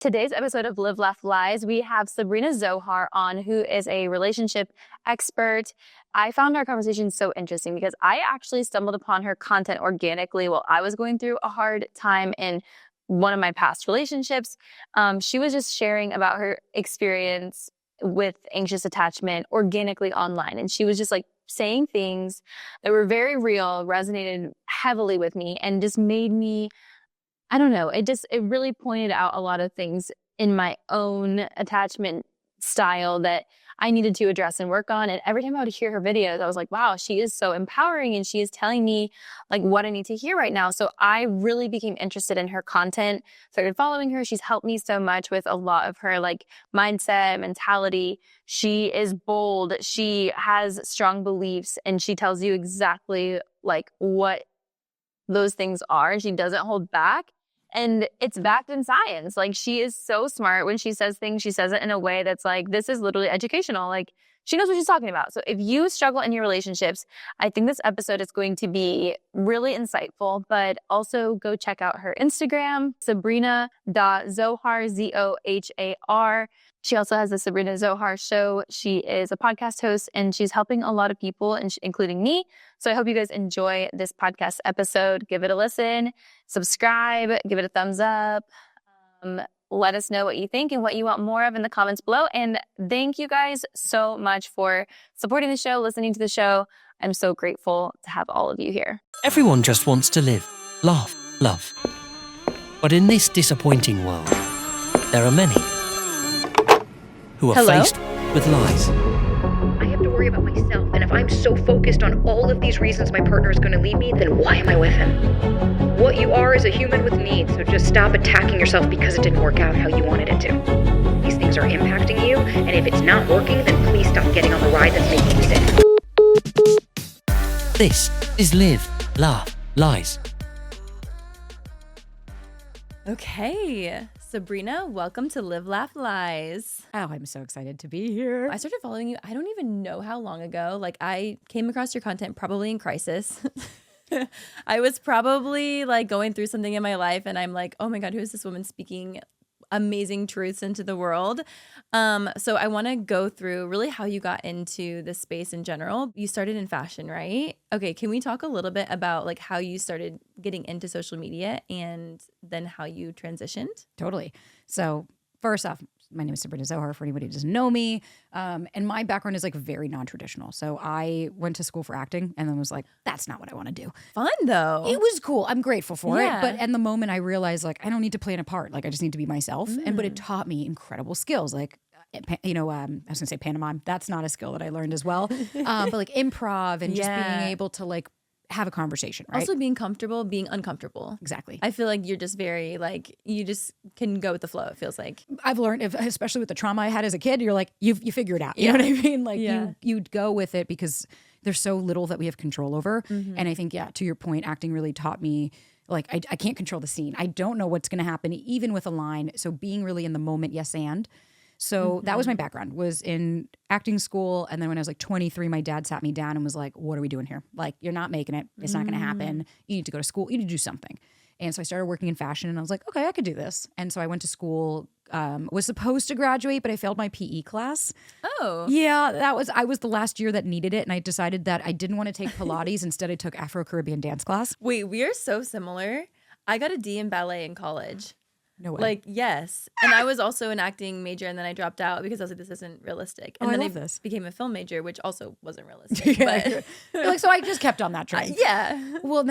Today's episode of Live, Laugh, Lies, we have Sabrina Zohar on, who is a relationship expert. I found our conversation so interesting because I actually stumbled upon her content organically while I was going through a hard time in one of my past relationships. She was just sharing about her experience with anxious attachment organically online. And she was just like saying things that were very real, resonated heavily with me, and just made me, I don't know. It really pointed out a lot of things in my own attachment style that I needed to address and work on. And every time I would hear her videos, I was like, wow, she is so empowering and she is telling me like what I need to hear right now. So I really became interested in her content, started following her. She's helped me so much with a lot of her like mindset, mentality. She is bold. She has strong beliefs and she tells you exactly like what those things are. She doesn't hold back. And it's backed in science. Like, she is so smart when she says things. She says it in a way that's like, this is literally educational. Like, she knows what she's talking about. So if you struggle in your relationships, I think this episode is going to be really insightful, but also go check out her Instagram, sabrina.zohar, Zohar. She also has the Sabrina Zohar show. She is a podcast host and she's helping a lot of people, including me. So I hope you guys enjoy this podcast episode. Give it a listen, subscribe, give it a thumbs up. Let us know what you think and what you want more of in the comments below. And thank you guys so much for supporting the show, listening to the show. I'm so grateful to have all of you here. Everyone just wants to live, laugh, love. But in this disappointing world, there are many who are faced with lies. I have to worry about myself, and if I'm so focused on all of these reasons my partner is going to leave me, then why am I with him? What you are is a human with needs, so just stop attacking yourself because it didn't work out how you wanted it to. These things are impacting you, and if it's not working, then please stop getting on the ride that's making you sick. This is Live, Laugh, Lies. Okay, Sabrina, welcome to Live, Laugh, Lies. Oh, I'm so excited to be here. I started following you, I don't even know how long ago. Like, I came across your content probably in crisis. I was probably like going through something in my life and I'm like, oh my God, who is this woman speaking amazing truths into the world? So I want to go through really how you got into this space in general. You started in fashion, right? Okay, can we talk a little bit about like how you started getting into social media and then how you transitioned? Totally. So first off, my name is Sabrina Zohar for anybody who doesn't know me. And my background is like very non-traditional. So I went to school for acting and then was like, that's not what I want to do. Fun though. It was cool. I'm grateful for Yeah. it. But in the moment I realized like, I don't need to play in a part. Like I just need to be myself. But it taught me incredible skills. Like, I was gonna say pantomime. That's not a skill that I learned as well. But like improv and just being able to like have a conversation, right? Also being comfortable, being uncomfortable. Exactly. I feel like you're just very like, you just can go with the flow, it feels like. I've learned, especially with the trauma I had as a kid, you're like, you figure it out. You know what I mean? Like you'd go with it because there's so little that we have control over. And I think, to your point, acting really taught me, like, I can't control the scene. I don't know what's going to happen, even with a line. So being really in the moment, yes, and. So that was my background, was in acting school. And then when I was like 23, my dad sat me down and was like, what are we doing here? Like, you're not making it. It's not going to happen. You need to go to school. You need to do something. And so I started working in fashion and I was like, okay, I could do this. And so I went to school, was supposed to graduate, but I failed my PE class. Oh. Yeah, I was the last year that needed it. And I decided that I didn't want to take Pilates. Instead, I took Afro-Caribbean dance class. Wait, we are so similar. I got a D in ballet in college. No way. Like, yes. And I was also an acting major and then I dropped out because I was like, this isn't realistic. And then I became a film major, which also wasn't realistic. But like, so I just kept on that train. Yeah. Well,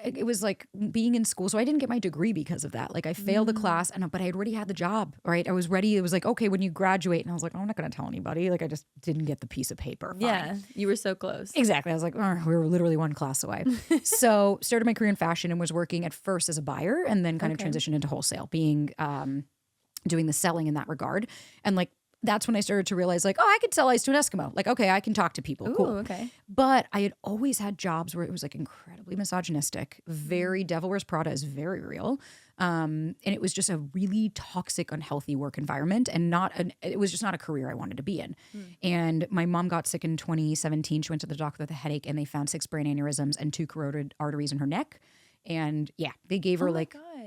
it was like being in school. So I didn't get my degree because of that. Like I failed the class but I had already had the job, right? I was ready. It was like, okay, when you graduate. And I was like, oh, I'm not going to tell anybody. Like I just didn't get the piece of paper. Fine. Yeah. You were so close. Exactly. I was like, oh, we were literally one class away. So started my career in fashion and was working at first as a buyer and then kind of transitioned into wholesale, being, doing the selling in that regard. And like, that's when I started to realize like, oh, I could sell ice to an Eskimo. Like, okay, I can talk to people. Ooh, cool. Okay. But I had always had jobs where it was like incredibly misogynistic, very Devil Wears Prada is very real. And it was just a really toxic, unhealthy work environment and it was just not a career I wanted to be in. And my mom got sick in 2017. She went to the doctor with a headache and they found 6 brain aneurysms and 2 carotid arteries in her neck. And yeah, they gave her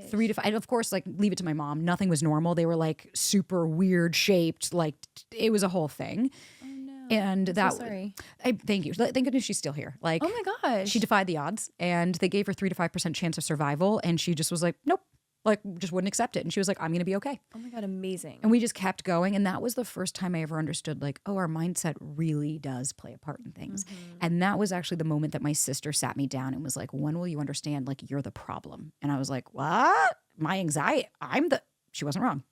3 to 5. And of course, like leave it to my mom. Nothing was normal. They were like super weird shaped. Like it was a whole thing. Oh no. And I'm that, so sorry. thank you. Thank goodness she's still here. Like, Oh my gosh. she defied the odds, and they gave her 3 to 5% chance of survival. And she just was like, nope, like just wouldn't accept it. And she was like, I'm going to be okay. Oh my God, amazing. And we just kept going. And that was the first time I ever understood, like, oh, our mindset really does play a part in things. And that was actually the moment that my sister sat me down and was like, when will you understand, like, you're the problem? And I was like, what? My anxiety? She wasn't wrong.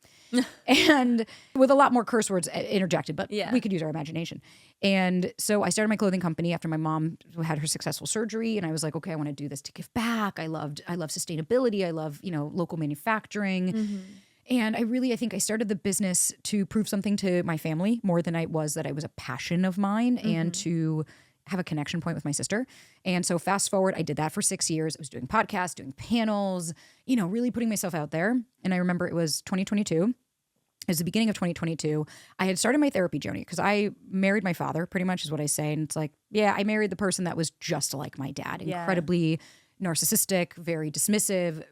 And with a lot more curse words interjected, but we could use our imagination. And so I started my clothing company after my mom had her successful surgery. And I was like, okay, I want to do this to give back. I love sustainability. I love, local manufacturing. And I think I started the business to prove something to my family more than that was a passion of mine and to have a connection point with my sister. And so fast forward, I did that for 6 years. I was doing podcasts, doing panels, really putting myself out there. And I remember it was 2022. It was the beginning of 2022. I had started my therapy journey because I married my father, pretty much is what I say. And it's like, yeah, I married the person that was just like my dad, incredibly narcissistic, very dismissive,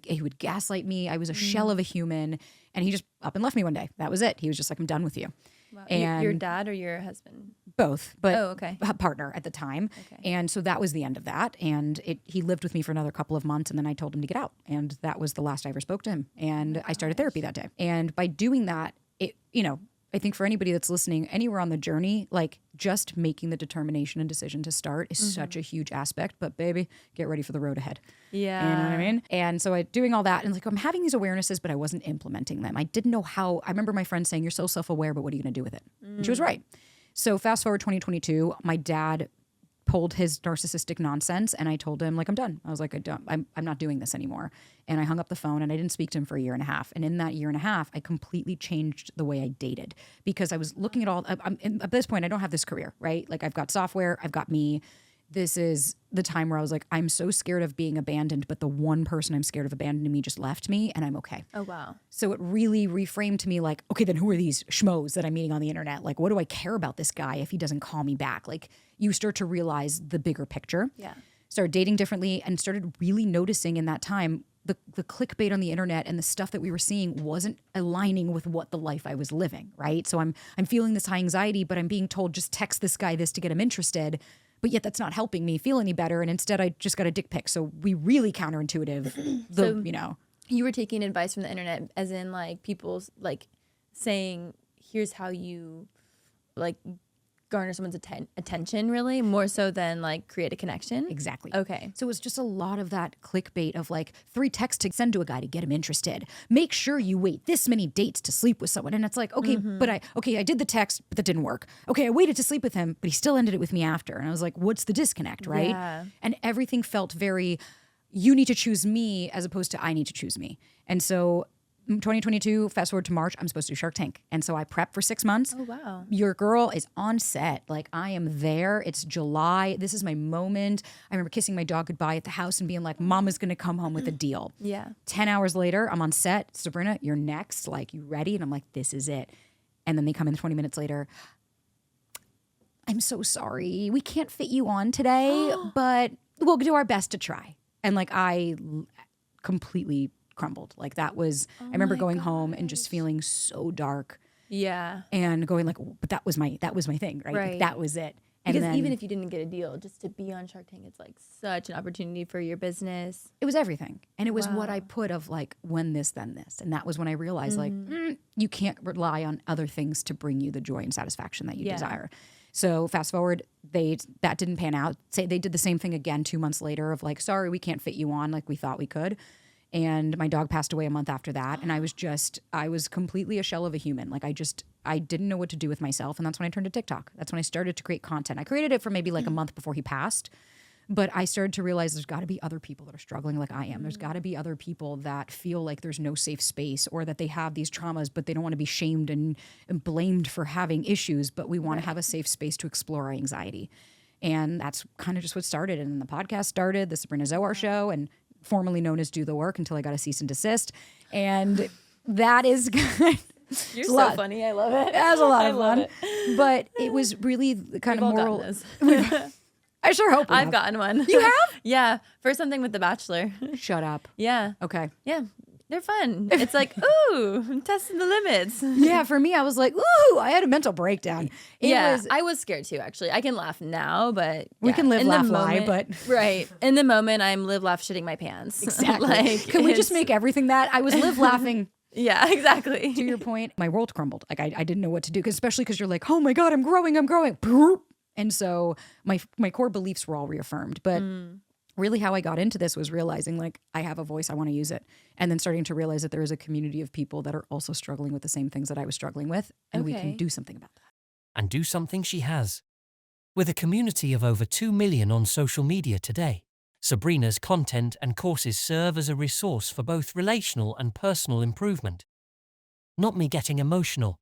he would gaslight me. I was a shell of a human. And he just up and left me one day. That was it. He was just like, I'm done with you. Wow. And your dad or your husband? Both, but a partner at the time. Okay. And so that was the end of that. And he lived with me for another couple of months, and then I told him to get out. And that was the last I ever spoke to him. And I started therapy that day. And by doing that, I think for anybody that's listening, anywhere on the journey, like just making the determination and decision to start is such a huge aspect. But baby, get ready for the road ahead. Yeah. You know what I mean? And so doing all that, and like I'm having these awarenesses, but I wasn't implementing them. I didn't know how. I remember my friend saying, you're so self-aware, but what are you going to do with it? And she was right. So fast forward 2022, my dad pulled his narcissistic nonsense, and I told him, like, I'm done. I was like, I'm not doing this anymore. And I hung up the phone, and I didn't speak to him for a year and a half. And in that year and a half, I completely changed the way I dated because I was looking at at this point, I don't have this career, right? Like I've got software, I've got me. This is the time where I was like, I'm so scared of being abandoned, but the one person I'm scared of abandoning me just left me, and I'm okay. Oh, wow. So it really reframed to me like, okay, then who are these schmoes that I'm meeting on the internet? Like, what do I care about this guy if he doesn't call me back? Like, you start to realize the bigger picture. Yeah. Started dating differently and started really noticing in that time the clickbait on the internet and the stuff that we were seeing wasn't aligning with what the life I was living, right? So I'm feeling this high anxiety, but I'm being told just text this guy this to get him interested. But yet that's not helping me feel any better. And instead I just got a dick pic. So we really counterintuitive. You were taking advice from the internet as in like people's like saying, here's how you like garner someone's attention really more so than like create a connection. Exactly. Okay. So it was just a lot of that clickbait of like 3 texts to send to a guy to get him interested. Make sure you wait this many dates to sleep with someone. And it's like, okay, but I did the text, but that didn't work. Okay, I waited to sleep with him, but he still ended it with me after. And I was like, what's the disconnect, right? Yeah. And everything felt very, you need to choose me as opposed to I need to choose me. And so 2022, fast forward to March, I'm supposed to do Shark Tank. And so I prepped for 6 months. Oh, wow. Your girl is on set. Like, I am there. It's July. This is my moment. I remember kissing my dog goodbye at the house and being like, Mama's going to come home with a deal. Yeah. 10 hours later, I'm on set. Sabrina, you're next. Like, you ready? And I'm like, this is it. And then they come in 20 minutes later. I'm so sorry. We can't fit you on today, but we'll do our best to try. And like, I completely crumbled. Like that was, I remember going home and just feeling so dark. Yeah. And going like, but that was my thing, right? Like, that was it. And because then, even if you didn't get a deal, just to be on Shark Tank, it's like such an opportunity for your business. It was everything. And it was what I put of like, when this, then this. And that was when I realized like, you can't rely on other things to bring you the joy and satisfaction that you desire. So fast forward, that didn't pan out. They did the same thing again 2 months later of like, sorry, we can't fit you on like we thought we could. And my dog passed away a month after that. And I was completely a shell of a human. Like I didn't know what to do with myself. And that's when I turned to TikTok. That's when I started to create content. I created it for maybe like a month before he passed. But I started to realize there's got to be other people that are struggling like I am. There's got to be other people that feel like there's no safe space or that they have these traumas, but they don't want to be shamed and blamed for having issues. But we want to have a safe space to explore our anxiety. And that's kind of just what started. And then the podcast started, the Sabrina Zohar show, and formerly known as Do the Work until I got a cease and desist. And that is good. You're so funny. I love it. That was a lot of fun. But it was really the kind of moral. I sure hope I've gotten one. You have? Yeah, for something with The Bachelor. Shut up. Yeah. Okay. Yeah. They're fun. It's like, ooh, I'm testing the limits. Yeah, for me, I was like, ooh, I had a mental breakdown. I was scared too, actually. I can laugh now, but we can live, laugh, lie, but right. In the moment, I'm live, laugh, shitting my pants. Exactly. Can we just make everything that? I was live laughing. Yeah, exactly. To your point, my world crumbled. Like I didn't know what to do, especially because you're like, oh my God, I'm growing. And so my core beliefs were all reaffirmed. But really how I got into this was realizing like I have a voice, I want to use it. And then starting to realize that there is a community of people that are also struggling with the same things that I was struggling with. And we can do something about that. And do something she has. With a community of over 2 million on social media today, Sabrina's content and courses serve as a resource for both relational and personal improvement. Not me getting emotional.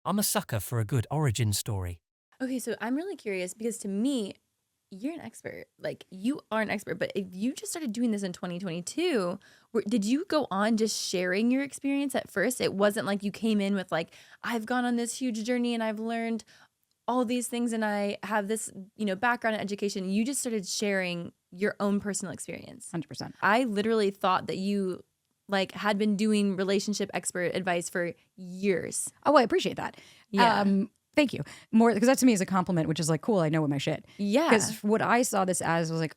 I'm a sucker for a good origin story. Okay, so I'm really curious because to me, you're an expert. Like, you are an expert, but if you just started doing this in 2022, did you go on just sharing your experience at first? It wasn't like you came in with like, I've gone on this huge journey and I've learned all these things and I have this, background in education. You just started sharing your own personal experience. 100%. I literally thought that you had been doing relationship expert advice for years. Oh, I appreciate that. Yeah. Thank you. More because that to me is a compliment, which is like, cool, I know my shit. Yeah. Because what I saw this as was like,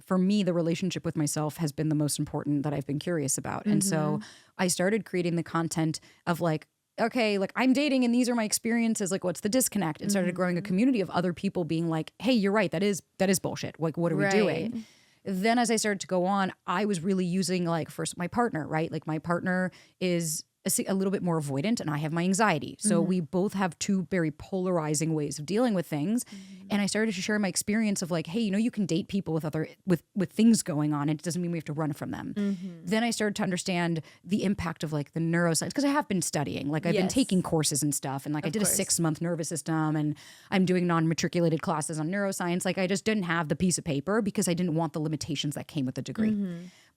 for me, the relationship with myself has been the most important that I've been curious about. And so I started creating the content of like, okay, like I'm dating and these are my experiences. Like, what's the disconnect? And started growing a community of other people being like, hey, you're right. That is bullshit. Like, what are we doing? Then as I started to go on, I was really using like first my partner, right? Like my partner is a little bit more avoidant and I have my anxiety. So we both have two very polarizing ways of dealing with things. And I started to share my experience of like, hey, you can date people with things going on. It doesn't mean we have to run from them. Then I started to understand the impact of like the neuroscience because I have been studying. Like I've been taking courses and stuff. And like I did a 6-month nervous system and I'm doing non-matriculated classes on neuroscience. Like I just didn't have the piece of paper because I didn't want the limitations that came with the degree.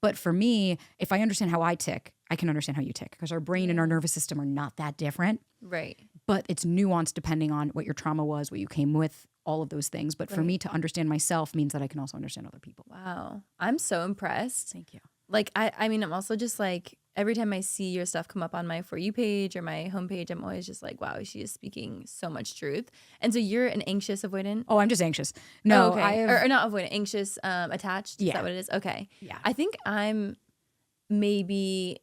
But for me, if I understand how I tick, I can understand how you tick because our brain and our nervous system are not that different. Right. But it's nuanced depending on what your trauma was, what you came with, all of those things. But for me to understand myself means that I can also understand other people. Wow. I'm so impressed. Thank you. Like, I mean, I'm also just like, every time I see your stuff come up on my For You page or my homepage, I'm always just like, wow, she is speaking so much truth. And so you're an anxious avoidant? Oh, I'm just anxious. No, okay. Or not avoidant, anxious, attached? Is that what it is? Okay. Yeah. I think I'm maybe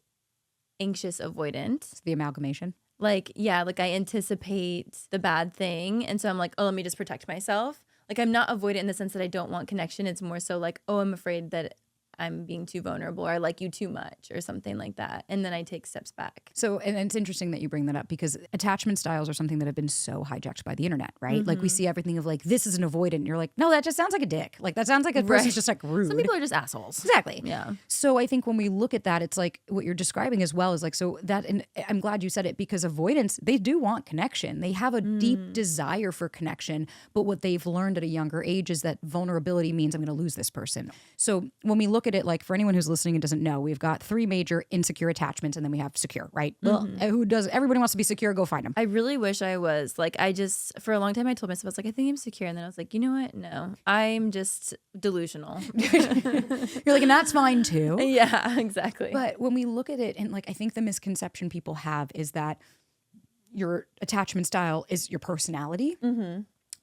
anxious avoidant. It's the amalgamation. Like, yeah, like I anticipate the bad thing. And so I'm like, oh, let me just protect myself. Like I'm not avoidant in the sense that I don't want connection. It's more so like, oh, I'm afraid that I'm being too vulnerable or I like you too much or something like that. And then I take steps back. So, and it's interesting that you bring that up because attachment styles are something that have been so hijacked by the internet, right? Like we see everything of like, this is an avoidant. And you're like, no, that just sounds like a dick. Like that sounds like a person's just like rude. Some people are just assholes. Exactly. Yeah. So I think when we look at that, it's like what you're describing as well is like, so that, and I'm glad you said it because avoidance, they do want connection. They have a deep desire for connection. But what they've learned at a younger age is that vulnerability means I'm going to lose this person. So when we look at it, like for anyone who's listening and doesn't know, we've got 3 major insecure attachments and then we have secure, right? Well, everybody wants to be secure, go find them. I really wish I was. Like, for a long time I told myself, I was like, I think I'm secure. And then I was like, you know what? No, I'm just delusional. You're like, and that's fine too. Yeah, exactly. But when we look at it, and like, I think the misconception people have is that your attachment style is your personality.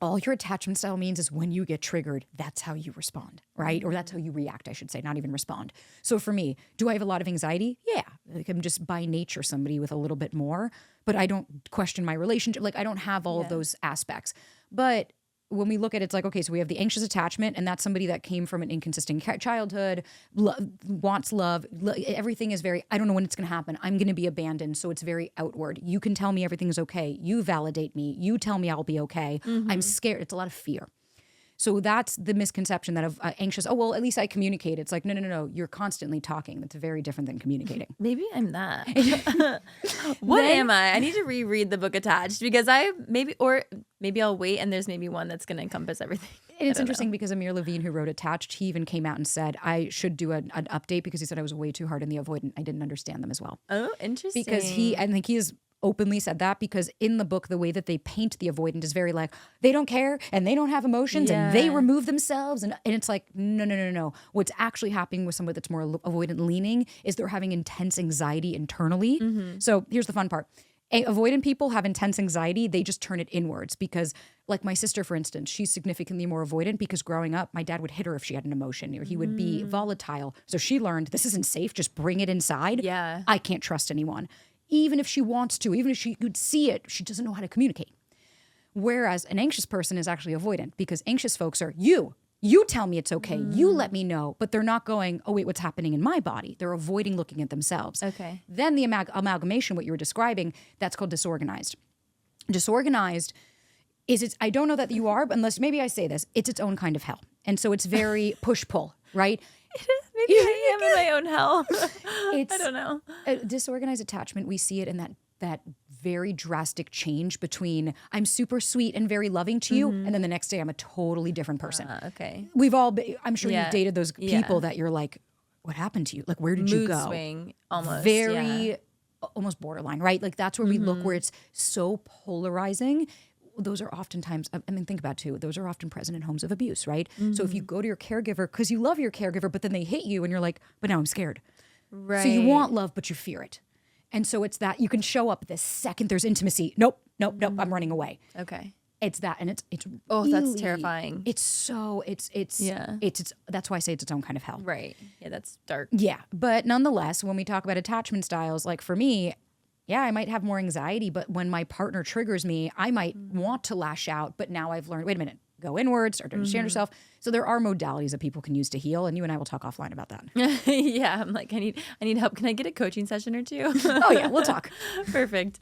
All your attachment style means is when you get triggered, that's how you respond, right? Or that's how you react, I should say, not even respond. So for me, do I have a lot of anxiety? Yeah. Like I'm just by nature somebody with a little bit more, but I don't question my relationship. Like I don't have all of those aspects. But when we look at it, it's like, okay, so we have the anxious attachment, and that's somebody that came from an inconsistent childhood, wants love. Everything is very, I don't know when it's going to happen. I'm going to be abandoned. So it's very outward. You can tell me everything's okay. You validate me. You tell me I'll be okay. I'm scared. It's a lot of fear. So that's the misconception that of anxious, oh, well, at least I communicate. It's like, no. You're constantly talking. That's very different than communicating. Maybe I'm that. What am I? I need to reread the book Attached because maybe I'll wait and there's maybe one that's going to encompass everything. And it's interesting because Amir Levine, who wrote Attached, he even came out and said, I should do an update because he said I was way too hard on the avoidant. I didn't understand them as well. Oh, interesting. Because I think he is openly said that because in the book, the way that they paint the avoidant is very like, they don't care and they don't have emotions and they remove themselves. And it's like, no. What's actually happening with someone that's more avoidant leaning is they're having intense anxiety internally. So here's the fun part. Avoidant people have intense anxiety. They just turn it inwards because, like my sister, for instance, she's significantly more avoidant because growing up, my dad would hit her if she had an emotion or he would be volatile. So she learned this isn't safe. Just bring it inside. Yeah. I can't trust anyone. Even if she wants to, even if she could see it, she doesn't know how to communicate. Whereas an anxious person is actually avoidant because anxious folks are you tell me it's okay. You let me know. But they're not going, oh, wait, what's happening in my body? They're avoiding looking at themselves. Okay. Then the amalgamation, what you were describing, that's called disorganized. Disorganized is I don't know that you are, but unless maybe I say this, it's its own kind of hell. And so it's very push-pull, right? Maybe I am in my own hell. I don't know. Disorganized attachment, we see it in that very drastic change between I'm super sweet and very loving to you, and then the next day I'm a totally different person. Okay. We've all been, I'm sure you've dated those people that you're like, what happened to you? Like, where did you go? Mood swing, almost. Very, almost borderline, right? Like that's where we look where it's so polarizing. Those are oftentimes, I mean, think about it too, those are often present in homes of abuse, right? So if you go to your caregiver because you love your caregiver, but then they hit you and you're like, but now I'm scared. Right. So you want love, but you fear it. And so it's that you can show up the second there's intimacy. Nope, I'm running away. Okay. It's that, and it's Oh, that's really- terrifying. It's that's why I say it's its own kind of hell. Right. Yeah, that's dark. Yeah, but nonetheless, when we talk about attachment styles, like for me, yeah, I might have more anxiety, but when my partner triggers me, I might want to lash out, but now I've learned, wait a minute, go inwards, start to understand yourself. So there are modalities that people can use to heal, and you and I will talk offline about that. Yeah, I'm like, I need help. Can I get a coaching session or two? Oh yeah, we'll talk. Perfect.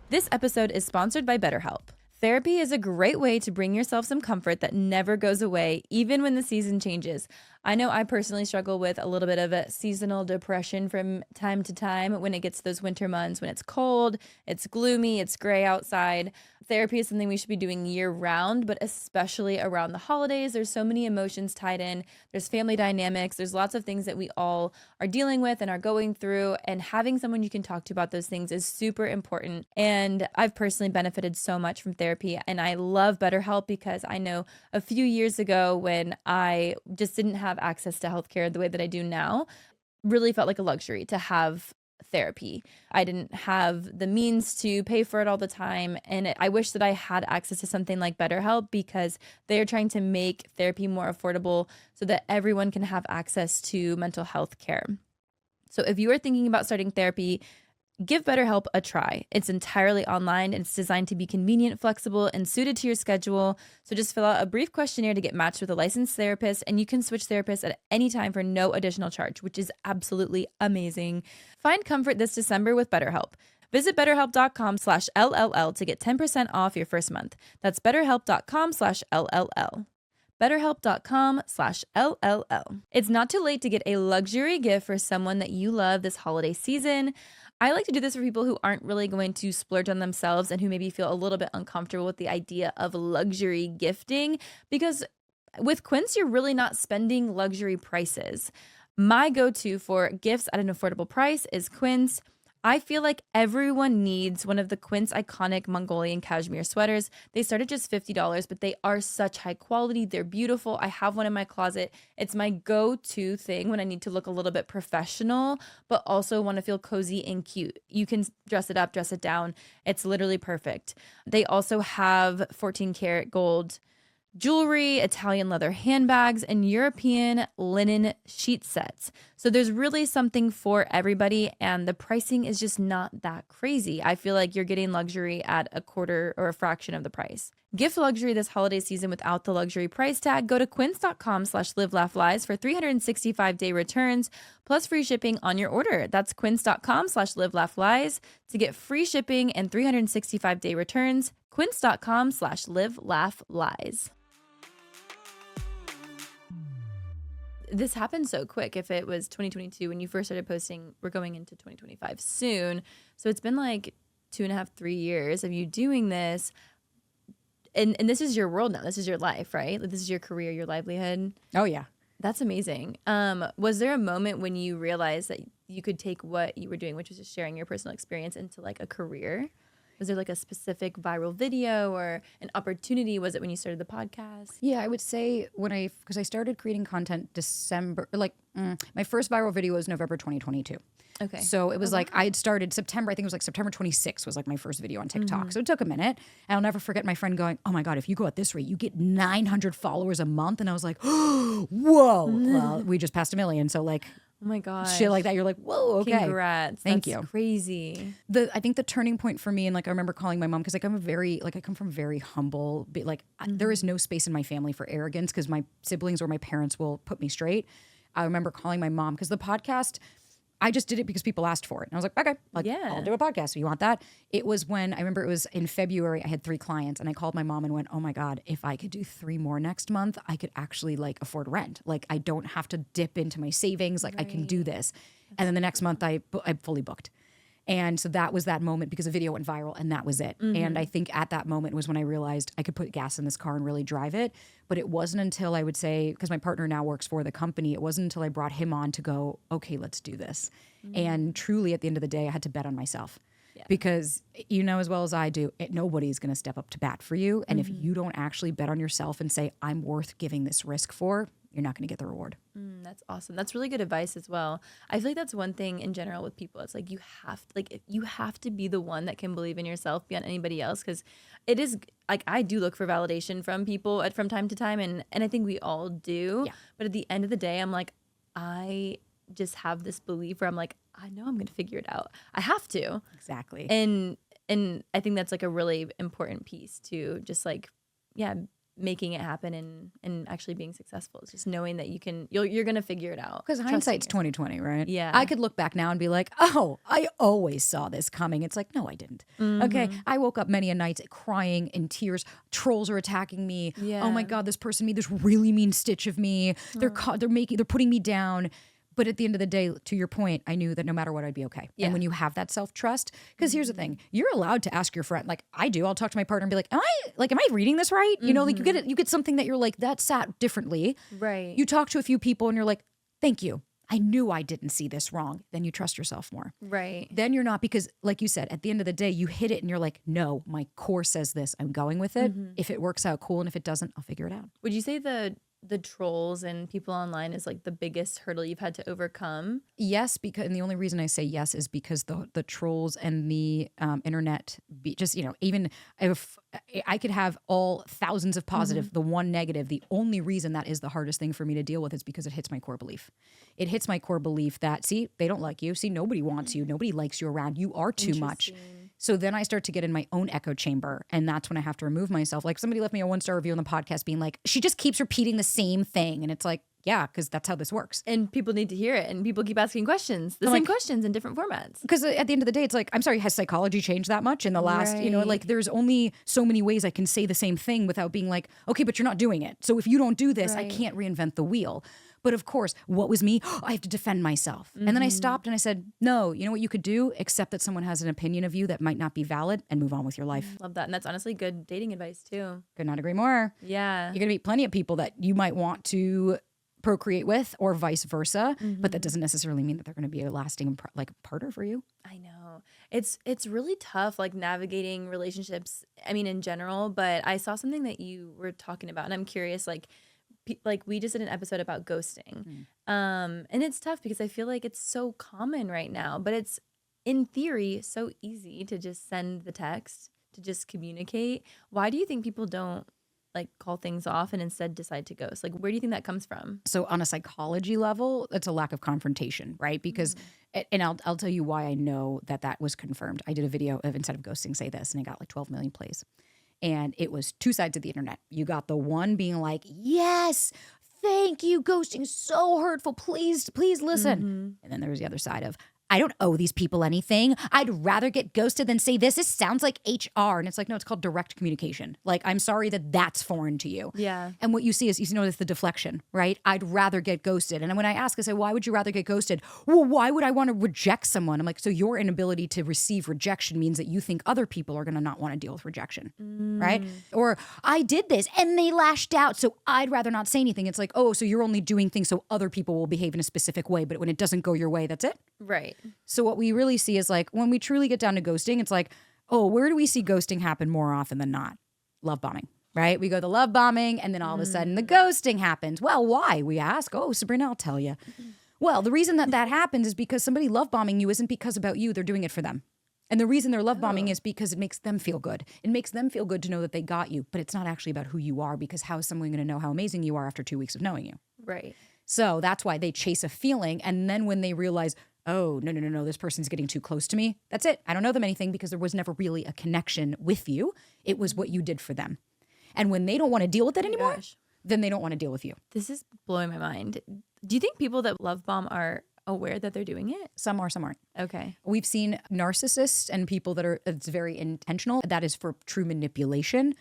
This episode is sponsored by BetterHelp. Therapy is a great way to bring yourself some comfort that never goes away, even when the season changes. I know I personally struggle with a little bit of a seasonal depression from time to time when it gets to those winter months, when it's cold, it's gloomy, it's gray outside. Therapy is something we should be doing year round, but especially around the holidays. There's so many emotions tied in. There's family dynamics. There's lots of things that we all are dealing with and are going through, and having someone you can talk to about those things is super important. And I've personally benefited so much from therapy, and I love BetterHelp because I know a few years ago when I just didn't have access to healthcare the way that I do now, really felt like a luxury to have therapy. I didn't have the means to pay for it all the time. And I wish that I had access to something like BetterHelp because they're trying to make therapy more affordable so that everyone can have access to mental health care. So if you are thinking about starting therapy, give BetterHelp a try. It's entirely online and it's designed to be convenient, flexible, and suited to your schedule. So just fill out a brief questionnaire to get matched with a licensed therapist, and you can switch therapists at any time for no additional charge, which is absolutely amazing. Find comfort this December with BetterHelp. Visit betterhelp.com/LLL to get 10% off your first month. That's betterhelp.com/LLL. betterhelp.com/LLL. It's not too late to get a luxury gift for someone that you love this holiday season. I like to do this for people who aren't really going to splurge on themselves and who maybe feel a little bit uncomfortable with the idea of luxury gifting, because with Quince, you're really not spending luxury prices. My go-to for gifts at an affordable price is Quince. I feel like everyone needs one of the Quince iconic Mongolian cashmere sweaters. They start at just $50, but they are such high quality. They're beautiful. I have one in my closet. It's my go-to thing when I need to look a little bit professional, but also want to feel cozy and cute. You can dress it up, dress it down. It's literally perfect. They also have 14 karat gold jewelry, Italian leather handbags, and European linen sheet sets. So there's really something for everybody, and the pricing is just not that crazy. I feel like you're getting luxury at a quarter or a fraction of the price. Gift luxury this holiday season without the luxury price tag. Go to quince.com/livelaughlies for 365-day returns plus free shipping on your order. That's quince.com/livelaughlies to get free shipping and 365-day returns. Quince.com/livelaughlies. This happened so quick. If it was 2022 when you first started posting, we're going into 2025 soon. So it's been like 2.5, 3 years of you doing this. And this is your world now. This is your life, right? Like, this is your career, your livelihood. Oh yeah. That's amazing. Was there a moment when you realized that you could take what you were doing, which was just sharing your personal experience, into like a career? Was there like a specific viral video or an opportunity? Was it when you started the podcast? Yeah, I would say because I started creating content December, my first viral video was November 2022. Okay. So it was like I had started September, I think it was like September 26th was like my first video on TikTok. So it took a minute. And I'll never forget my friend going, oh my God, if you go at this rate, you get 900 followers a month. And I was like, whoa, well, we just passed 1 million. So like, Oh my gosh. shit like that. You're like, whoa, okay. Congrats. Thank That's you. Crazy. I think the turning point for me, and like I remember calling my mom, because like I come from very humble, there is no space in my family for arrogance because my siblings or my parents will put me straight. I remember calling my mom because the podcast, I just did it because people asked for it. And I was like, okay, I'll do a podcast. So you want that? It was when, I remember it was in February, I had 3 clients and I called my mom and went, oh my God, if I could do 3 more next month, I could actually like afford rent. Like I don't have to dip into my savings. Like I can do this. And then the next month I fully booked. And so that was that moment because the video went viral and that was it. And I think at that moment was when I realized I could put gas in this car and really drive it. But it wasn't until I would say, because my partner now works for the company, it wasn't until I brought him on to go, okay, let's do this. And truly at the end of the day, I had to bet on myself. Because you know as well as I do, nobody's going to step up to bat for you. And if you don't actually bet on yourself and say, I'm worth giving this risk for, you're not going to get the reward. That's awesome. That's really good advice as well. I feel like that's one thing in general with people. It's like you have to be the one that can believe in yourself beyond anybody else, because it is like I do look for validation from people from time to time, and I think we all do. Yeah. But at the end of the day, I'm like, I just have this belief where I'm like, I know I'm going to figure it out. I have to. Exactly. And I think that's like a really important piece to just like, making it happen and actually being successful. It's just knowing that you're going to figure it out. Because hindsight's 20/20, right? Yeah. I could look back now and be like, oh, I always saw this coming. It's like, no, I didn't. Okay. I woke up many a night crying in tears. Trolls are attacking me. Yeah. Oh my God, this person made this really mean stitch of me. They're putting me down. But at the end of the day, to your point, I knew that no matter what, I'd be okay. Yeah. And when you have that self-trust, because here's the thing, you're allowed to ask your friend, like I do, I'll talk to my partner and be like, am I reading this right? You know, like you get something that you're like, that sat differently. Right. You talk to a few people and you're like, thank you. I knew I didn't see this wrong. Then you trust yourself more. Right. Then you're not, because like you said, at the end of the day, you hit it and you're like, no, my core says this. I'm going with it. If it works out, cool. And if it doesn't, I'll figure it out. Would you say the trolls and people online is like the biggest hurdle you've had to overcome? Yes, and the only reason I say yes is because the trolls and the internet, even if I could have all thousands of positive, the one negative, the only reason that is the hardest thing for me to deal with is because it hits my core belief. It hits my core belief that, see, they don't like you. See, nobody wants you. Nobody likes you around. You are too much. So then I start to get in my own echo chamber, and that's when I have to remove myself. Like somebody left me a 1-star review on the podcast being like, she just keeps repeating the same thing. And it's like, yeah, because that's how this works. And people need to hear it. And people keep asking questions, the same questions in different formats. Because at the end of the day, it's like, I'm sorry, has psychology changed that much in the last, like there's only so many ways I can say the same thing without being like, okay, but you're not doing it. So if you don't do this, I can't reinvent the wheel. But of course, what was me? I have to defend myself. And then I stopped and I said, no, you know what you could do? Accept that someone has an opinion of you that might not be valid and move on with your life. Love that. And that's honestly good dating advice too. Could not agree more. Yeah. You're going to meet plenty of people that you might want to procreate with or vice versa. But that doesn't necessarily mean that they're going to be a lasting partner for you. I know. It's really tough, like navigating relationships, I mean, in general. But I saw something that you were talking about and I'm curious, like we just did an episode about ghosting. And it's tough because I feel like it's so common right now, but it's in theory so easy to just send the text, to just communicate. Why do you think people don't like call things off and instead decide to ghost? Like, where do you think that comes from? So on a psychology level, it's a lack of confrontation, right? Because, and I'll tell you why I know that was confirmed. I did a video of instead of ghosting, say this, and it got like 12 million plays. And it was 2 sides of the internet. You got the one being like, yes, thank you. Ghosting is so hurtful. Please listen. And then there was the other side of, I don't owe these people anything. I'd rather get ghosted than say this. This sounds like HR. And it's like, no, it's called direct communication. Like, I'm sorry that that's foreign to you. Yeah. And what you see is, you notice the deflection, right? I'd rather get ghosted. And when I ask, I say, why would you rather get ghosted? Well, why would I want to reject someone? I'm like, so your inability to receive rejection means that you think other people are going to not want to deal with rejection, right? Or I did this and they lashed out, so I'd rather not say anything. It's like, oh, so you're only doing things so other people will behave in a specific way, but when it doesn't go your way, that's it. Right. So what we really see is like, when we truly get down to ghosting, it's like, oh, where do we see ghosting happen more often than not? Love bombing, right? We go the love bombing and then all of a sudden the ghosting happens. Well, why? We ask. Oh, Sabrina, I'll tell you. Well, the reason that happens is because somebody love bombing you isn't because about you. They're doing it for them. And the reason they're love bombing is because it makes them feel good. It makes them feel good to know that they got you, but it's not actually about who you are, because how is someone going to know how amazing you are after 2 weeks of knowing you? Right. So that's why they chase a feeling. And then when they realize, oh, no, this person's getting too close to me, that's it. I don't know them anything because there was never really a connection with you. It was what you did for them. And when they don't want to deal with that anymore, then they don't want to deal with you. This is blowing my mind. Do you think people that love bomb are aware that they're doing it? Some are, some aren't. Okay. We've seen narcissists and people that are, it's very intentional. That is for true manipulation.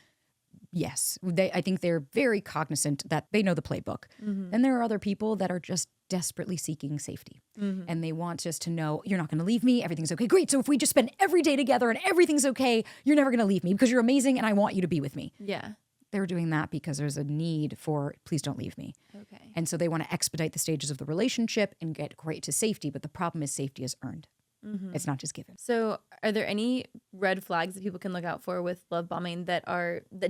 Yes. I think they're very cognizant that they know the playbook. And there are other people that are just desperately seeking safety. And they want just to know, you're not going to leave me. Everything's okay. Great. So if we just spend every day together and everything's okay, you're never going to leave me because you're amazing and I want you to be with me. Yeah. They're doing that because there's a need for, please don't leave me. Okay. And so they want to expedite the stages of the relationship and get right to safety. But the problem is safety is earned. It's not just given. So are there any red flags that people can look out for with love bombing that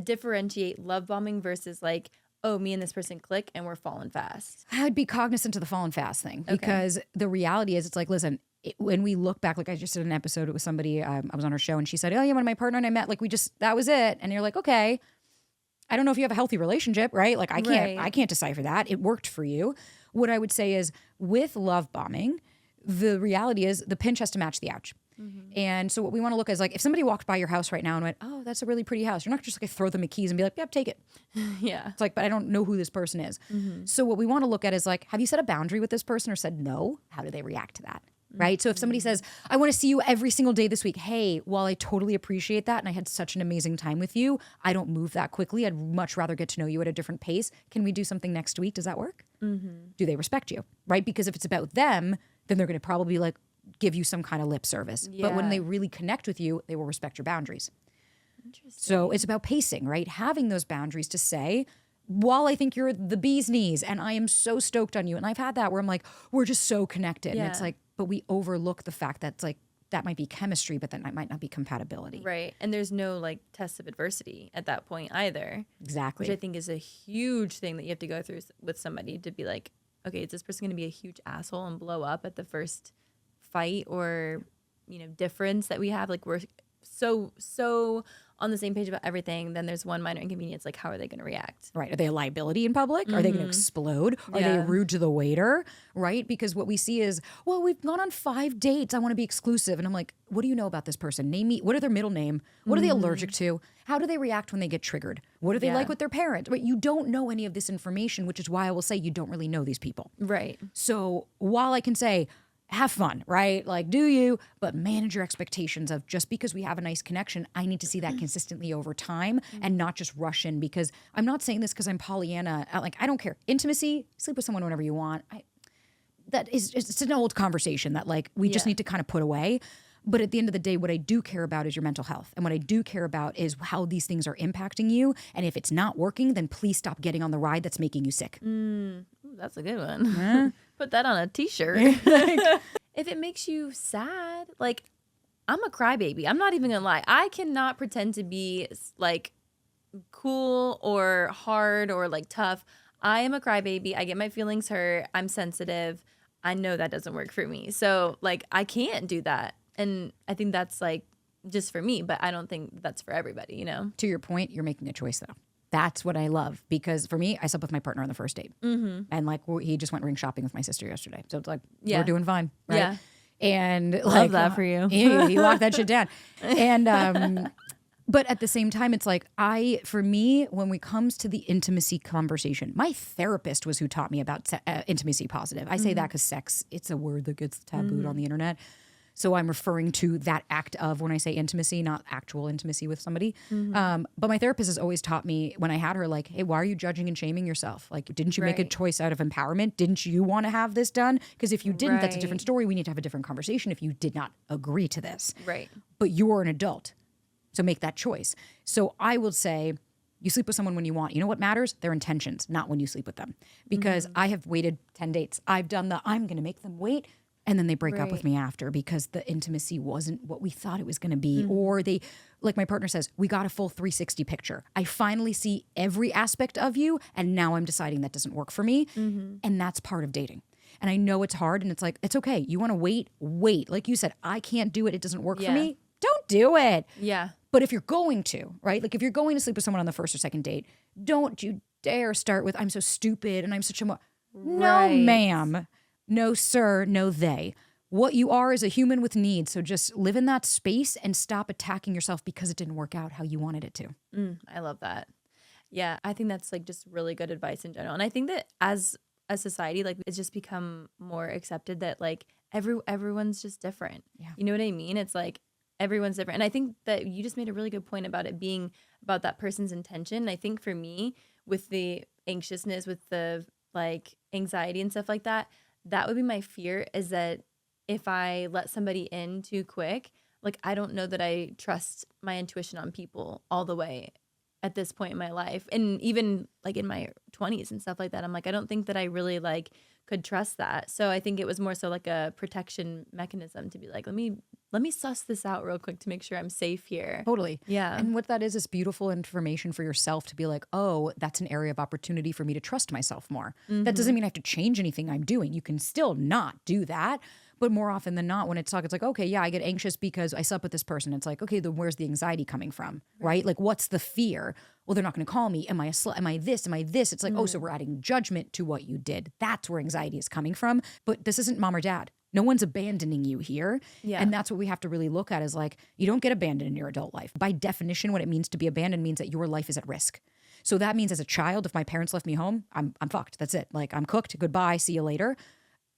differentiate love bombing versus like, oh, me and this person click and we're falling fast? I'd be cognizant of the falling fast thing because the reality is, it's like, listen, when we look back, like I just did an episode with somebody, I was on her show and she said, oh yeah, when my partner and I met, like that was it. And you're like, okay, I don't know if you have a healthy relationship, right? Like I can't decipher that. It worked for you. What I would say is, with love bombing, the reality is the pinch has to match the ouch. And so what we want to look at is, like, if somebody walked by your house right now and went, oh, that's a really pretty house, you're not just going to throw them the keys and be like, yep, take it. Yeah. It's like, but I don't know who this person is. So what we want to look at is, like, have you set a boundary with this person or said no? How do they react to that? Right? So if somebody says, I want to see you every single day this week. Hey, while I totally appreciate that and I had such an amazing time with you, I don't move that quickly. I'd much rather get to know you at a different pace. Can we do something next week? Does that work? Do they respect you? Right? Because if it's about them, then they're going to probably like give you some kind of lip service. But when they really connect with you, they will respect your boundaries. So it's about pacing, right? Having those boundaries to say, while I think you're the bee's knees and I am so stoked on you. And I've had that where I'm like, we're just so connected. And it's like, but we overlook the fact that it's like, that might be chemistry, but that might not be compatibility. Right. And there's no like test of adversity at that point either. Exactly. Which I think is a huge thing that you have to go through with somebody to be like, okay, is this person going to be a huge asshole and blow up at the first fight or, difference that we have? Like, we're so on the same page about everything. Then there's one minor inconvenience. Like, how are they going to react? Right. Are they a liability in public? Are they going to explode? Are they rude to the waiter? Right. Because what we see is, well, we've gone on 5 dates. I want to be exclusive. And I'm like, what do you know about this person? Name me. What are their middle name? What are they allergic to? How do they react when they get triggered? What are they like with their parents? Right. You don't know any of this information, which is why I will say you don't really know these people. Right. So while I can say, have fun, right? Like, do you, but manage your expectations of, just because we have a nice connection, I need to see that consistently over time and not just rush in, because I'm not saying this because I'm Pollyanna. I don't care. Intimacy, sleep with someone whenever you want. It's an old conversation that like we just need to kind of put away. But at the end of the day, what I do care about is your mental health. And what I do care about is how these things are impacting you. And if it's not working, then please stop getting on the ride that's making you sick. Ooh, that's a good one. Put that on a t-shirt. If it makes you sad, like, I'm a crybaby. I'm not even gonna lie. I cannot pretend to be like cool or hard or like tough. I am a crybaby. I get my feelings hurt. I'm sensitive. I know that doesn't work for me. So like, I can't do that. And I think that's like just for me, but I don't think that's for everybody, To your point, you're making a choice though. That's what I love, because for me, I slept with my partner on the first date. And like, he just went ring shopping with my sister yesterday. So it's like, we're doing fine. Right? Yeah. And love that for you. he locked that shit down. And, But at the same time, it's like for me, when it comes to the intimacy conversation, my therapist was who taught me about intimacy positive. I say that because sex, it's a word that gets tabooed on the internet. So I'm referring to that act of when I say intimacy, not actual intimacy with somebody. But my therapist has always taught me when I had her, like, hey, why are you judging and shaming yourself? Like, didn't you make a choice out of empowerment? Didn't you want to have this done? Because if you didn't, that's a different story. We need to have a different conversation if you did not agree to this. Right. But you are an adult. So make that choice. So I will say, you sleep with someone when you want. You know what matters? Their intentions, not when you sleep with them. Because I have waited 10 dates. I've done I'm going to make them wait. And then they break up with me after because the intimacy wasn't what we thought it was going to be. Or they, like my partner says, we got a full 360 picture. I finally see every aspect of you. And now I'm deciding that doesn't work for me. And that's part of dating. And I know it's hard and it's like, it's okay. You want to wait. Like you said, I can't do it. It doesn't work for me. Don't do it. Yeah. But if you're going to, right? Like if you're going to sleep with someone on the first or second date, don't you dare start with, I'm so stupid and I'm such a No, ma'am. No, sir. No, they. What you are is a human with needs. So just live in that space and stop attacking yourself because it didn't work out how you wanted it to. I love that. Yeah, I think that's like just really good advice in general. And I think that as a society, like it's just become more accepted that like everyone's just different. Yeah. You know what I mean? It's like everyone's different. And I think that you just made a really good point about it being about that person's intention. I think for me, with the anxiousness, with the like anxiety and stuff like that, that would be my fear, is that if I let somebody in too quick, like I don't know that I trust my intuition on people all the way at this point in my life. And even like in my 20s and stuff like that, I'm like, I don't think that I really like could trust that. So I think it was more so like a protection mechanism to be like, let me suss this out real quick to make sure I'm safe here. Totally. Yeah. And what that is beautiful information for yourself to be like, oh, that's an area of opportunity for me to trust myself more. That doesn't mean I have to change anything I'm doing. You can still not do that. But more often than not, when it's like, okay, yeah, I get anxious because I slept with this person. It's like, okay, then where's the anxiety coming from, right? Like, what's the fear? Well, they're not going to call me. Am I a slut? Am I this? Am I this? It's like, oh, so we're adding judgment to what you did. That's where anxiety is coming from. But this isn't mom or dad. No one's abandoning you here. Yeah. And that's what we have to really look at is like, you don't get abandoned in your adult life. By definition, what it means to be abandoned means that your life is at risk. So that means as a child, if my parents left me home, I'm fucked. That's it. Like, I'm cooked. Goodbye. See you later.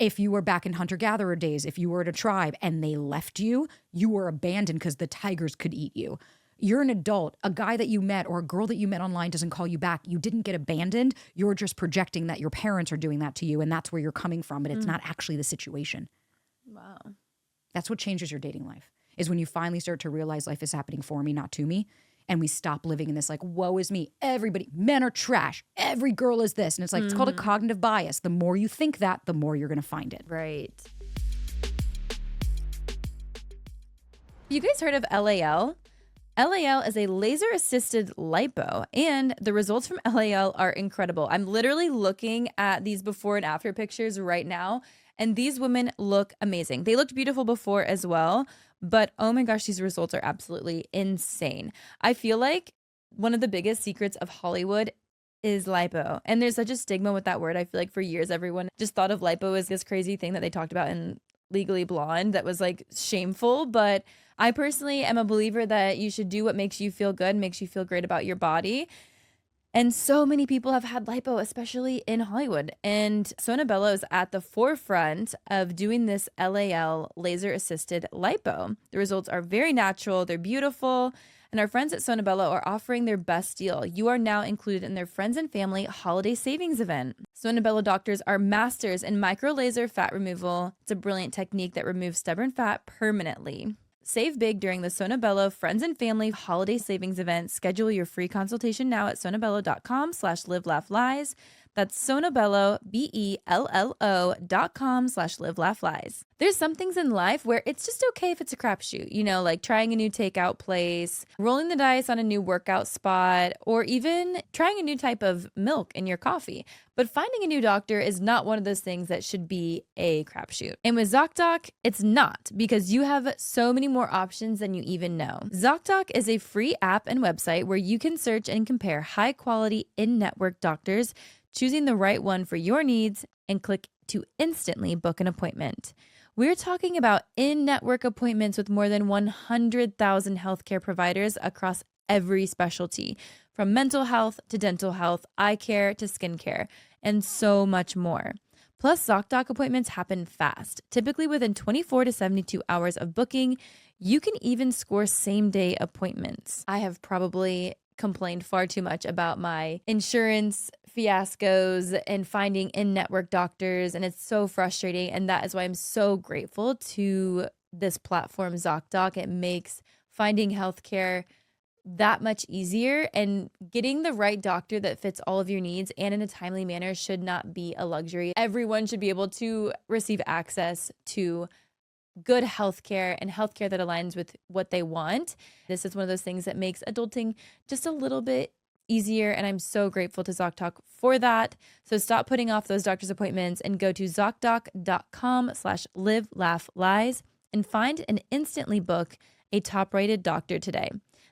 If you were back in hunter-gatherer days, if you were at a tribe and they left you, you were abandoned because the tigers could eat you. You're an adult. A guy that you met or a girl that you met online doesn't call you back. You didn't get abandoned. You're just projecting that your parents are doing that to you, and that's where you're coming from, but it's not actually the situation. Wow. That's what changes your dating life, is when you finally start to realize life is happening for me, not to me. And we stop living in this like, woe is me. Everybody, men are trash. Every girl is this. And it's like, it's called a cognitive bias. The more you think that, the more you're going to find it. Right. You guys heard of LAL? LAL is a laser-assisted lipo, and the results from LAL are incredible. I'm literally looking at these before and after pictures right now, and these women look amazing. They looked beautiful before as well, but oh my gosh, these results are absolutely insane. I feel like one of the biggest secrets of Hollywood is lipo. And there's such a stigma with that word. I feel like for years, everyone just thought of lipo as this crazy thing that they talked about in Legally Blonde that was like shameful. But I personally am a believer that you should do what makes you feel good, makes you feel great about your body. And so many people have had lipo, especially in Hollywood. And Sona Bello is at the forefront of doing this LAL laser-assisted lipo. The results are very natural. They're beautiful. And our friends at Sona Bello are offering their best deal. You are now included in their friends and family holiday savings event. Sona Bello doctors are masters in micro laser fat removal. It's a brilliant technique that removes stubborn fat permanently. Save big during the Sona Bello Friends and Family Holiday Savings Event. Schedule your free consultation now at sonabello.com/live-laugh-lies. That's Sonabello, BELLO.com/live-laugh-lies. There's some things in life where it's just okay if it's a crapshoot, you know, like trying a new takeout place, rolling the dice on a new workout spot, or even trying a new type of milk in your coffee. But finding a new doctor is not one of those things that should be a crapshoot. And with ZocDoc, it's not, because you have so many more options than you even know. ZocDoc is a free app and website where you can search and compare high-quality in-network doctors, choosing the right one for your needs, and click to instantly book an appointment. We're talking about in-network appointments with more than 100,000 healthcare providers across every specialty, from mental health to dental health, eye care to skincare, and so much more. Plus, ZocDoc appointments happen fast, typically within 24 to 72 hours of booking. You can even score same-day appointments. I have probably complained far too much about my insurance fiascos and finding in-network doctors, and it's so frustrating. And that is why I'm so grateful to this platform, ZocDoc. It makes finding healthcare that much easier, and getting the right doctor that fits all of your needs and in a timely manner should not be a luxury. Everyone should be able to receive access to good healthcare and healthcare that aligns with what they want. This is one of those things that makes adulting just a little bit easier, and I'm so grateful to ZocDoc for that. So stop putting off those doctor's appointments and go to ZocDoc.com/live-laugh-lies and find and instantly book a top-rated doctor today.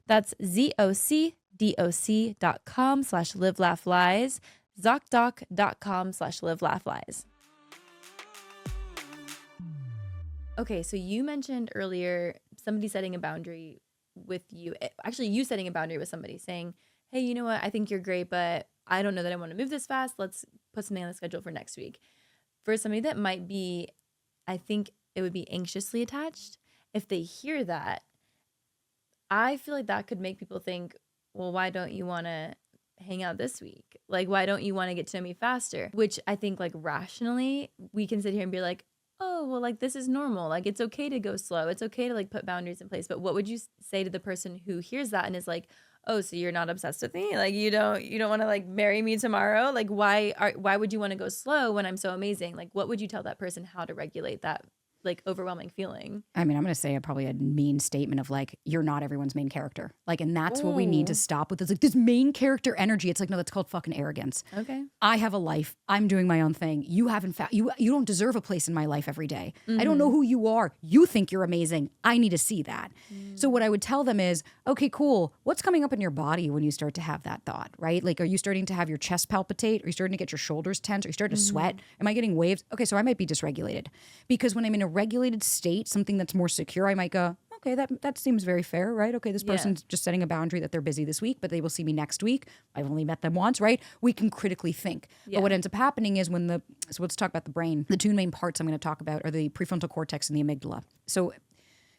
That's ZocDoc.com/live-laugh-lies, ZocDoc.com/live-laugh-lies. Okay, so you mentioned earlier somebody setting a boundary with you. Actually, you setting a boundary with somebody saying, hey, you know what? I think you're great, but I don't know that I want to move this fast. Let's put something on the schedule for next week. For somebody that might be, I think it would be anxiously attached. If they hear that, I feel like that could make people think, well, why don't you want to hang out this week? Like, why don't you want to get to know me faster? Which I think, like, rationally, we can sit here and be like, oh, well, like, this is normal. Like, it's okay to go slow. It's okay to, like, put boundaries in place. But what would you say to the person who hears that and is like, oh, so you're not obsessed with me? Like, you don't want to, like, marry me tomorrow? Like, why would you want to go slow when I'm so amazing? Like, what would you tell that person how to regulate that, like, overwhelming feeling? I mean, I'm going to say probably a mean statement of like, you're not everyone's main character. Like, and that's what we need to stop with. It's like this main character energy. It's like, no, that's called fucking arrogance. Okay. I have a life. I'm doing my own thing. You haven't found, you don't deserve a place in my life every day. I don't know who you are. You think you're amazing. I need to see that. So what I would tell them is, okay, cool. What's coming up in your body when you start to have that thought, right? Like, are you starting to have your chest palpitate? Are you starting to get your shoulders tense? Are you starting to sweat? Am I getting waves? Okay, so I might be dysregulated, because when I'm in a regulated state, something that's more secure, I might go, okay, that seems very fair, right? Okay, this person's just setting a boundary that they're busy this week, but they will see me next week. I've only met them once, right? We can critically think. But what ends up happening is so let's talk about the brain. The two main parts I'm going to talk about are the prefrontal cortex and the amygdala. So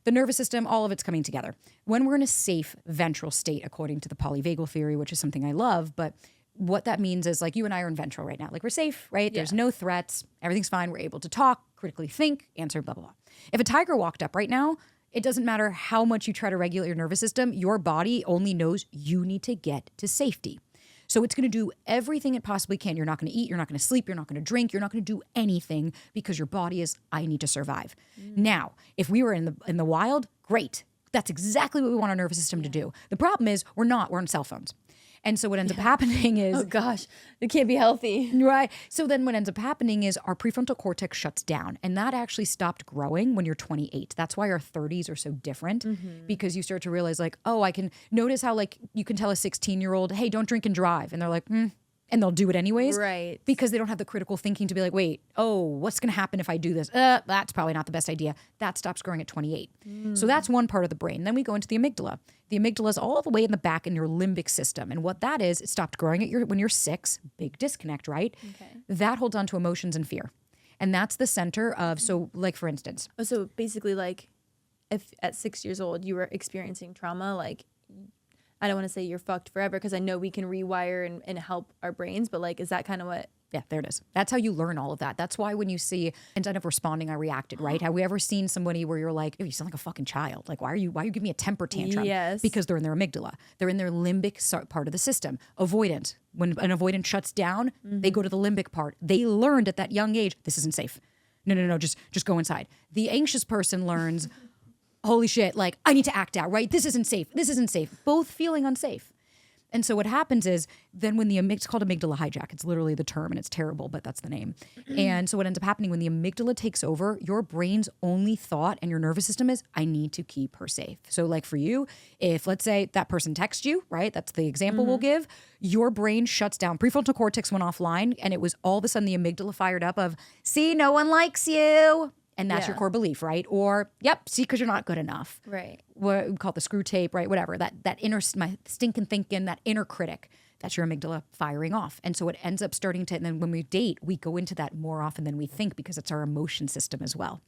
the nervous system, all of it's coming together. When we're in a safe ventral state, according to the polyvagal theory, which is something I love, but what that means is, like, you and I are in ventral right now. Like, we're safe, right? Yeah. There's no threats. Everything's fine. We're able to talk, critically think, answer, blah, blah, blah. If a tiger walked up right now, it doesn't matter how much you try to regulate your nervous system. Your body only knows you need to get to safety. So it's going to do everything it possibly can. You're not going to eat. You're not going to sleep. You're not going to drink. You're not going to do anything, because your body is, I need to survive. Now, if we were in the wild, great. That's exactly what we want our nervous system to do. The problem is we're on cell phones. And so what ends up happening is... Oh, gosh. It can't be healthy. Right. So then what ends up happening is our prefrontal cortex shuts down. And that actually stopped growing when you're 28. That's why our 30s are so different. Because you start to realize, like, oh, I can notice how, like, you can tell a 16-year-old, hey, don't drink and drive. And they're like, and they'll do it anyways. Right. Because they don't have the critical thinking to be like, wait, oh, what's going to happen if I do this? That's probably not the best idea. That stops growing at 28. So that's one part of the brain. Then we go into the amygdala. The amygdala is all the way in the back in your limbic system. And what that is, it stopped growing when you're 6. Big disconnect, right? Okay. That holds on to emotions and fear. And that's the center of, so, like, for instance. Oh, so basically, like, if at 6 years old you were experiencing trauma, like, I don't want to say you're fucked forever, because I know we can rewire and help our brains, but, like, is that kind of what? Yeah, there it is. That's how you learn all of that. That's why when you see, instead of responding, I reacted, right? Have we ever seen somebody where you're like, oh, you sound like a fucking child. Like, why are you giving me a temper tantrum? Yes. Because they're in their amygdala. They're in their limbic part of the system. Avoidant. When an avoidant shuts down, they go to the limbic part. They learned at that young age, this isn't safe. No, just go inside. The anxious person learns, holy shit, like, I need to act out, right? This isn't safe. Both feeling unsafe. And so what happens is then when it's called amygdala hijack, it's literally the term and it's terrible, but that's the name. And so what ends up happening when the amygdala takes over, your brain's only thought and your nervous system is, I need to keep her safe. So, like, for you, if let's say that person texts you, right? That's the example we'll give. Your brain shuts down. Prefrontal cortex went offline, and it was all of a sudden the amygdala fired up of, see, no one likes you. And that's your core belief, right? Or, yep, see, because you're not good enough. Right. What we call it the screw tape, right? Whatever. That inner, my stinking thinking, that inner critic, that's your amygdala firing off. And so it ends up starting to, and then when we date, we go into that more often than we think because it's our emotion system as well.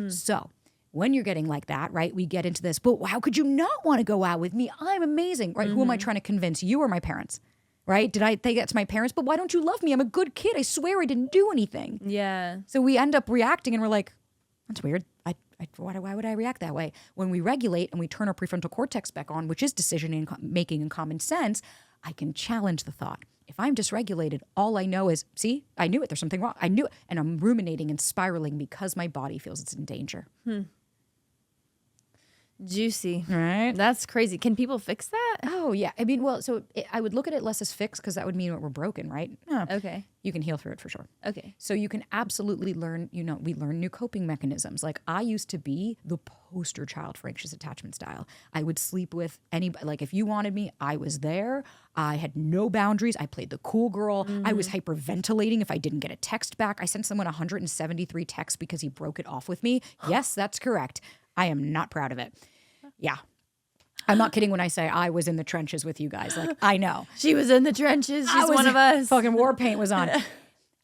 So when you're getting like that, right, we get into this, but how could you not want to go out with me? I'm amazing, right? Who am I trying to convince, you or my parents? Right? Did I think that's my parents? But why don't you love me? I'm a good kid. I swear I didn't do anything. Yeah. So we end up reacting and we're like, that's weird. Why would I react that way? When we regulate and we turn our prefrontal cortex back on, which is decision making and common sense, I can challenge the thought. If I'm dysregulated, all I know is, see, I knew it. There's something wrong. I knew it. And I'm ruminating and spiraling because my body feels it's in danger. Juicy. Right? That's crazy. Can people fix that? Oh, yeah. I mean, well, so I would look at it less as fixed because that would mean we're broken, right? No. Okay. You can heal through it for sure. Okay. So you can absolutely learn, we learn new coping mechanisms. Like I used to be the poster child for anxious attachment style. I would sleep with anybody. Like if you wanted me, I was there. I had no boundaries. I played the cool girl. I was hyperventilating if I didn't get a text back. I sent someone 173 texts because he broke it off with me. Yes, that's correct. I am not proud of it. Yeah. I'm not kidding when I say I was in the trenches with you guys. Like, I know. She was in the trenches. She's one of us. Fucking war paint was on.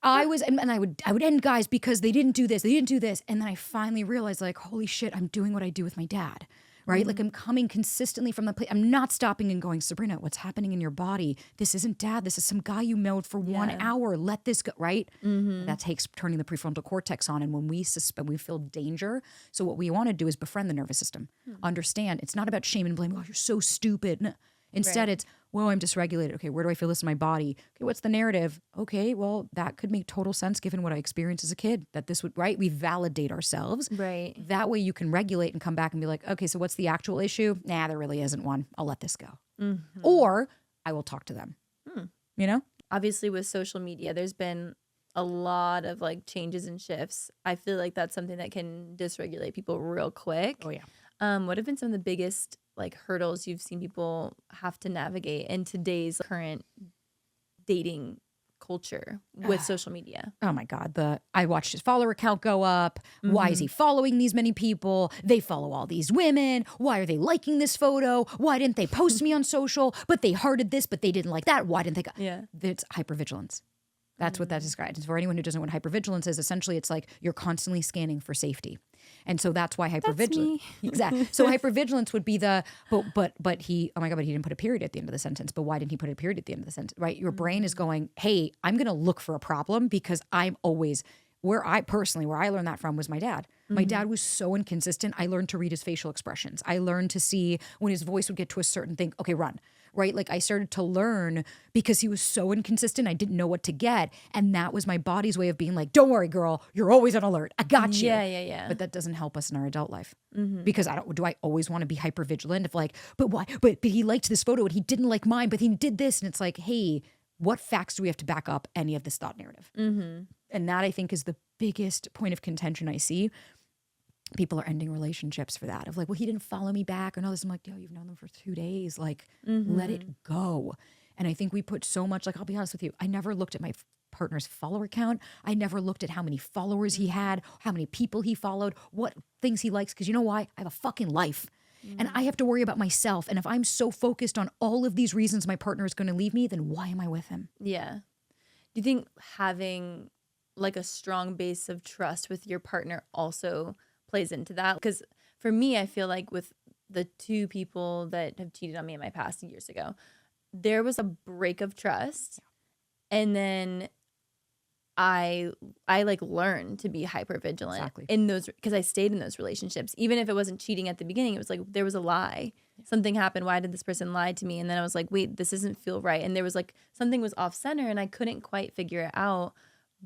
I was, and I would end guys because they didn't do this. They didn't do this. And then I finally realized like, holy shit, I'm doing what I do with my dad. Right? Like I'm coming consistently from the place. I'm not stopping and going, Sabrina, what's happening in your body? This isn't dad. This is some guy you knowed for 1 hour. Let this go. Right? That takes turning the prefrontal cortex on. And when we suspend, we feel danger. So what we want to do is befriend the nervous system. Understand. It's not about shame and blame. Oh, you're so stupid. No. Instead, it's, whoa, I'm dysregulated. Okay, where do I feel this in my body? Okay, what's the narrative? Okay, well, that could make total sense given what I experienced as a kid, that this would, right? We validate ourselves. Right. That way you can regulate and come back and be like, okay, so what's the actual issue? Nah, there really isn't one. I'll let this go. Or I will talk to them. You know? Obviously, with social media, there's been a lot of like changes and shifts. I feel like that's something that can dysregulate people real quick. Oh, yeah. What have been some of the biggest like hurdles you've seen people have to navigate in today's current dating culture with social media? Oh my God. I watched his follower count go up. Why is he following these many people? They follow all these women. Why are they liking this photo? Why didn't they post me on social? But they hearted this, but they didn't like that. Why didn't they? Yeah. It's hypervigilance. That's what that describes. For anyone who doesn't know what hypervigilance is, essentially it's like you're constantly scanning for safety. And so that's why hypervigilance. Exactly. So hypervigilance would be but he, oh my God, but he didn't put a period at the end of the sentence. But why didn't he put a period at the end of the sentence? Right? Your brain is going, hey, I'm going to look for a problem because I'm always, where I learned that from was my dad. My dad was so inconsistent. I learned to read his facial expressions. I learned to see when his voice would get to a certain thing, okay, run. Right? Like I started to learn because he was so inconsistent. I didn't know what to get. And that was my body's way of being like, don't worry, girl. You're always on alert. I got you. Yeah. But that doesn't help us in our adult life. Because do I always want to be hypervigilant of like, but why? But he liked this photo and he didn't like mine, but he did this. And it's like, hey, what facts do we have to back up any of this thought narrative? And that I think is the biggest point of contention I see. People are ending relationships for that of like, well, he didn't follow me back and all this. I'm like, yo, you've known them for 2 days. Like, let it go. And I think we put so much, like, I'll be honest with you. I never looked at my partner's follower count. I never looked at how many followers he had, how many people he followed, what things he likes. Because you know why? I have a fucking life. And I have to worry about myself. And if I'm so focused on all of these reasons my partner is going to leave me, then why am I with him? Yeah. Do you think having like a strong base of trust with your partner also plays into that? Because for me, I feel like with the 2 people that have cheated on me in my past years ago, there was a break of trust. And then I like learned to be hyper vigilant in those, because I stayed in those relationships. Even if it wasn't cheating at the beginning, it was like there was a lie. Something happened. Why did this person lie to me? And then I was like, wait, this doesn't feel right. And there was like something was off center and I couldn't quite figure it out.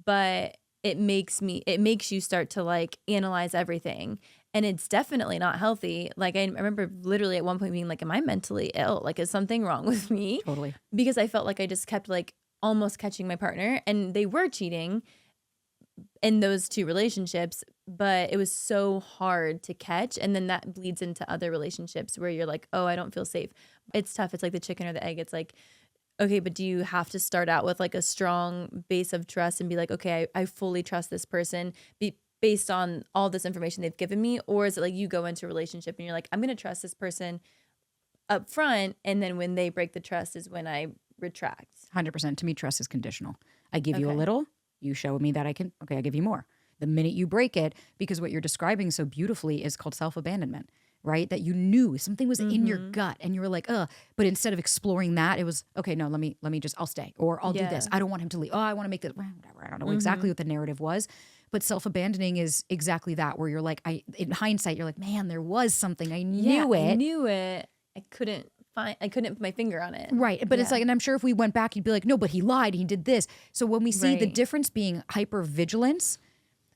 But it makes you start to like analyze everything. And it's definitely not healthy. Like I remember literally at one point being like, am I mentally ill? Like, is something wrong with me? Totally. Because I felt like I just kept like almost catching my partner, and they were cheating in those 2 relationships, but it was so hard to catch. And then that bleeds into other relationships where you're like, oh, I don't feel safe. It's tough. It's like the chicken or the egg. It's like, okay, but do you have to start out with like a strong base of trust and be like, okay, I fully trust this person based on all this information they've given me? Or is it like you go into a relationship and you're like, I'm going to trust this person up front, and then when they break the trust is when I retract? 100%. To me, trust is conditional. I give you a Okay. little, you show me that I give you more. The minute you break it, because what you're describing so beautifully is called self-abandonment, right? That you knew something was in your gut and you were like, ugh. But instead of exploring that, it was, okay, no, let me I'll stay, or I'll do this. I don't want him to leave. Oh, I want to make this, whatever. I don't know exactly what the narrative was. But self-abandoning is exactly that, where you're like, in hindsight, you're like, man, there was something. I knew it. I knew it. I couldn't put my finger on it. Right. But it's like, and I'm sure if we went back, you'd be like, no, but he lied. He did this. So when we see the difference being hypervigilance,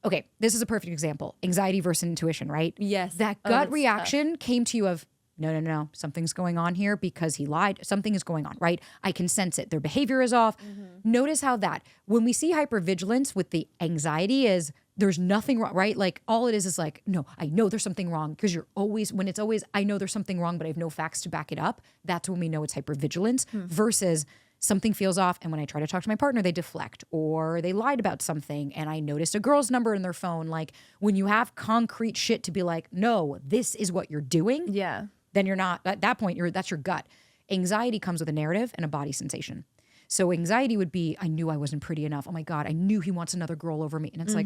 okay, this is a perfect example. Anxiety versus intuition, right? Yes. That gut reaction came to you of, no, something's going on here because he lied. Something is going on, right? I can sense it. Their behavior is off. Notice how that, when we see hypervigilance with the anxiety, is there's nothing wrong, right? Like all it is like, no, I know there's something wrong, because you're always, when it's always, I know there's something wrong, but I have no facts to back it up. That's when we know it's hypervigilance versus something feels off. And when I try to talk to my partner, they deflect or they lied about something. And I noticed a girl's number in their phone. Like when you have concrete shit to be like, no, this is what you're doing. Yeah. Then you're not, at that point, that's your gut. Anxiety comes with a narrative and a body sensation. So anxiety would be, I knew I wasn't pretty enough. Oh my God, I knew he wants another girl over me. And it's like,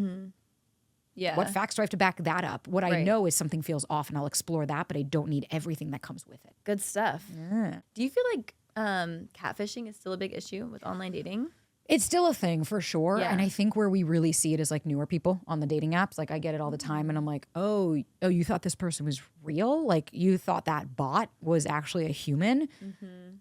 Yeah. what facts do I have to back that up? What I know is something feels off, and I'll explore that, but I don't need everything that comes with it. Good stuff. Do you feel like catfishing is still a big issue with online dating? It's still a thing for sure. Yeah. And I think where we really see it is like newer people on the dating apps. Like I get it all the time and I'm like, oh, you thought this person was real? Like you thought that bot was actually a human?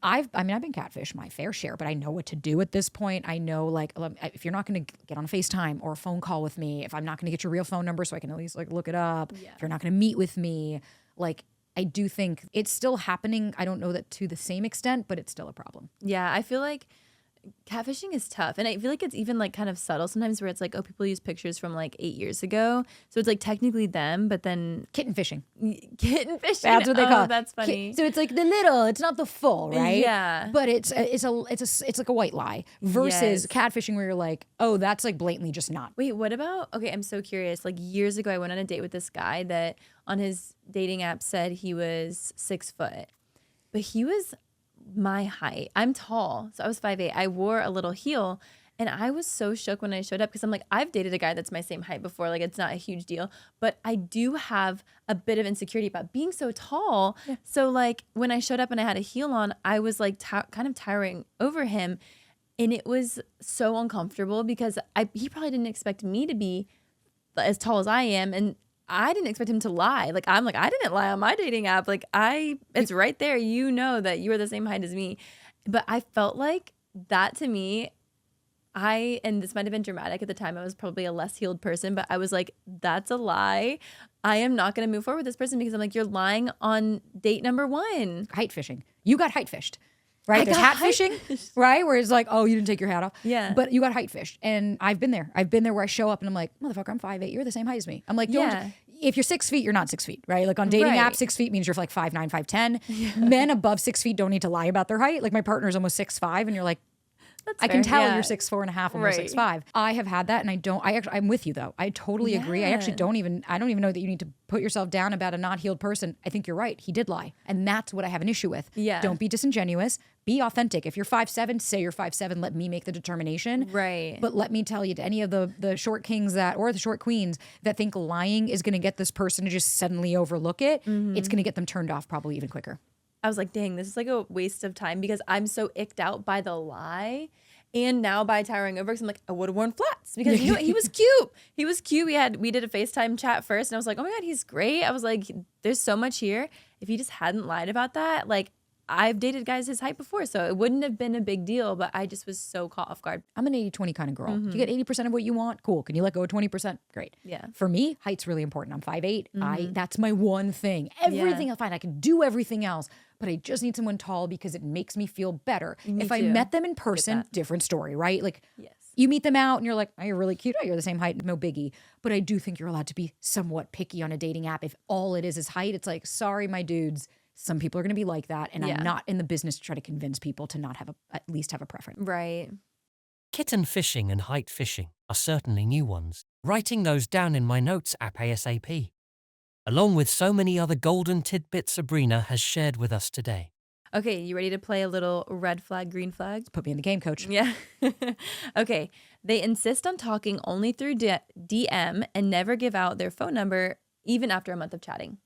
I've been catfished my fair share, but I know what to do at this point. I know like if you're not going to get on a FaceTime or a phone call with me, if I'm not going to get your real phone number so I can at least like look it up, if you're not going to meet with me, like I do think it's still happening. I don't know that to the same extent, but it's still a problem. Yeah, I feel like catfishing is tough. And I feel like it's even like kind of subtle sometimes, where it's like, oh, people use pictures from like 8 years ago. So it's like technically them, but then Kitten fishing. kitten fishing. That's what they call it. That's funny. So it's like the little, it's not the full, right? Yeah. But it's like a white lie versus catfishing where you're like, oh, that's like blatantly just not. Wait, what about, okay, I'm so curious. Like years ago, I went on a date with this guy that on his dating app said he was 6 foot, but he was my height. I'm tall, so I was 5'8". I wore a little heel, and I was so shook when I showed up, because I'm like, I've dated a guy that's my same height before. Like it's not a huge deal, but I do have a bit of insecurity about being so tall. Yeah. So like when I showed up and I had a heel on, I was like kind of towering over him, and it was so uncomfortable because he probably didn't expect me to be as tall as I am, and I didn't expect him to lie. Like, I'm like, I didn't lie on my dating app. Like it's right there. You know that you are the same height as me. But I felt like that to me, and this might have been dramatic at the time. I was probably a less healed person, but I was like, that's a lie. I am not going to move forward with this person, because I'm like, you're lying on date number 1. Height fishing. You got height fished. Right? There's hat fishing, right? Where it's like, oh, you didn't take your hat off. Yeah. But you got height fished. And I've been there. Where I show up and I'm like, motherfucker, I'm 5'8". You're the same height as me. I'm like, if you're 6 feet, you're not 6 feet, right? Like on dating apps, 6 feet means you're like 5'9", 5'10". Yeah. Men above 6 feet don't need to lie about their height. Like my partner's almost 6'5", and you're like, I can tell you're 6'4.5" and you're 6'5". I have had that, and I'm with you though. I totally agree. I actually don't even know that you need to put yourself down about a not healed person. I think you're right. He did lie. And that's what I have an issue with. Yeah. Don't be disingenuous. Be authentic. If you're 5'7", say you're 5'7". Let me make the determination. Right. But let me tell you, to any of the short kings or the short queens that think lying is going to get this person to just suddenly overlook it, it's going to get them turned off probably even quicker. I was like, dang, this is like a waste of time, because I'm so icked out by the lie. And now by towering over, because I'm like, I would have worn flats, because you know he was cute. He was cute. We did a FaceTime chat first, and I was like, oh my God, he's great. I was like, there's so much here. If he just hadn't lied about that, like I've dated guys his height before, so it wouldn't have been a big deal, but I just was so caught off guard. I'm an 80-20 kind of girl. You get 80% of what you want, cool. Can you let go of 20%? Great. Yeah. For me, height's really important. I'm 5'8". That's my one thing. Everything I find, I can do everything else, but I just need someone tall because it makes me feel better. If I met them in person, different story, right? Like you meet them out and you're like, oh, you're really cute. Oh, you're the same height. No biggie. But I do think you're allowed to be somewhat picky on a dating app. If all it is height, it's like, sorry, my dudes. Some people are going to be like that. And I'm not in the business to try to convince people to not at least have a preference. Right. Kitten fishing and height fishing are certainly new ones, writing those down in my notes app ASAP, along with so many other golden tidbits Sabrina has shared with us today. Okay, you ready to play a little red flag, green flag? Put me in the game, coach. Yeah. Okay. They insist on talking only through DM and never give out their phone number even after a month of chatting.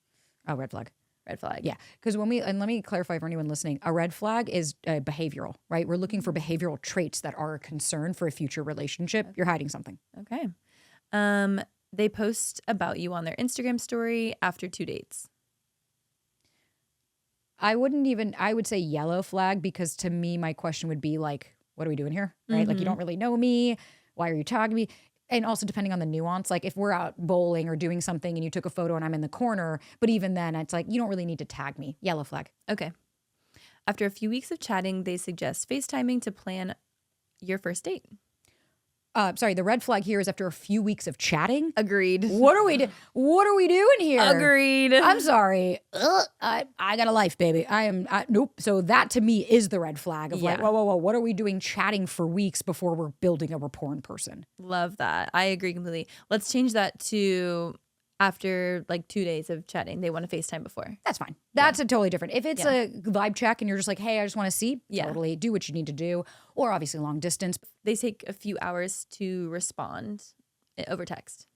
Oh, red flag. Red flag. Yeah, because and let me clarify for anyone listening, a red flag is behavioral, right? We're looking for behavioral traits that are a concern for a future relationship. You're hiding something. Okay. They post about you on their Instagram story after 2 dates. I would say yellow flag, because to me, my question would be like, what are we doing here? Right? Like, you don't really know me. Why are you tagging me? And also depending on the nuance, like if we're out bowling or doing something and you took a photo and I'm in the corner, but even then it's like, you don't really need to tag me. Yellow flag. Okay. After a few weeks of chatting, they suggest FaceTiming to plan your first date. Sorry, the red flag here is after a few weeks of chatting. Agreed. What are we doing here? Agreed. I'm sorry. I got a life, baby. Nope. So that to me is the red flag of like, whoa. What are we doing chatting for weeks before we're building a rapport in person? Love that. I agree completely. Let's change that to after like 2 days of chatting, they want to FaceTime before. That's fine. That's a totally different. If it's a vibe check and you're just like, hey, I just want to see, totally do what you need to do. Or obviously long distance. They take a few hours to respond over text.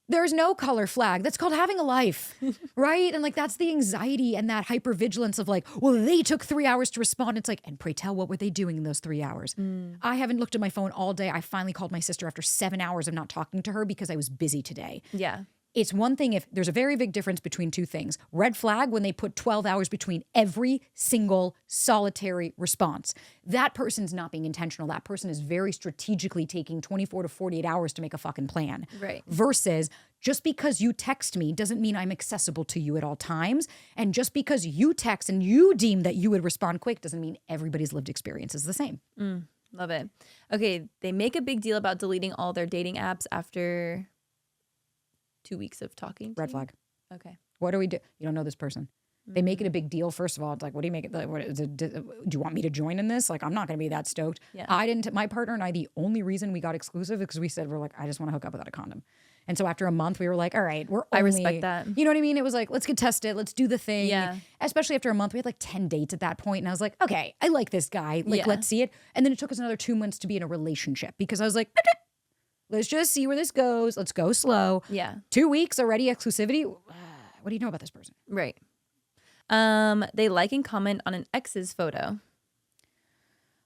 There's no color flag. That's called having a life, right? And like, that's the anxiety and that hypervigilance of like, well, they took 3 hours to respond. It's like, and pray tell, what were they doing in those 3 hours? I haven't looked at my phone all day. I finally called my sister after 7 hours of not talking to her because I was busy today. Yeah. It's one thing if there's a very big difference between two things. Red flag when they put 12 hours between every single solitary response. That person's not being intentional. That person is very strategically taking 24 to 48 hours to make a fucking plan. Right. Versus just because you text me doesn't mean I'm accessible to you at all times. And just because you text and you deem that you would respond quick doesn't mean everybody's lived experience is the same. Love it. Okay, they make a big deal about deleting all their dating apps after 2 weeks of talking. Red flag. Okay. What do we do? You don't know this person. They make it a big deal. First of all, it's like, what do you make it? Do you want me to join in this? Like, I'm not going to be that stoked. Yeah. My partner and I, the only reason we got exclusive is because we said, we're like, I just want to hook up without a condom. And so after a month, we were like, all right, I respect that. You know what I mean? It was like, let's get tested. Let's do the thing. Yeah. Especially after a month, we had like 10 dates at that point. And I was like, okay, I like this guy. Like, let's see it. And then it took us another 2 months to be in a relationship because I was like, let's just see where this goes. Let's go slow. Yeah. 2 weeks already exclusivity. What do you know about this person? Right. They like and comment on an ex's photo.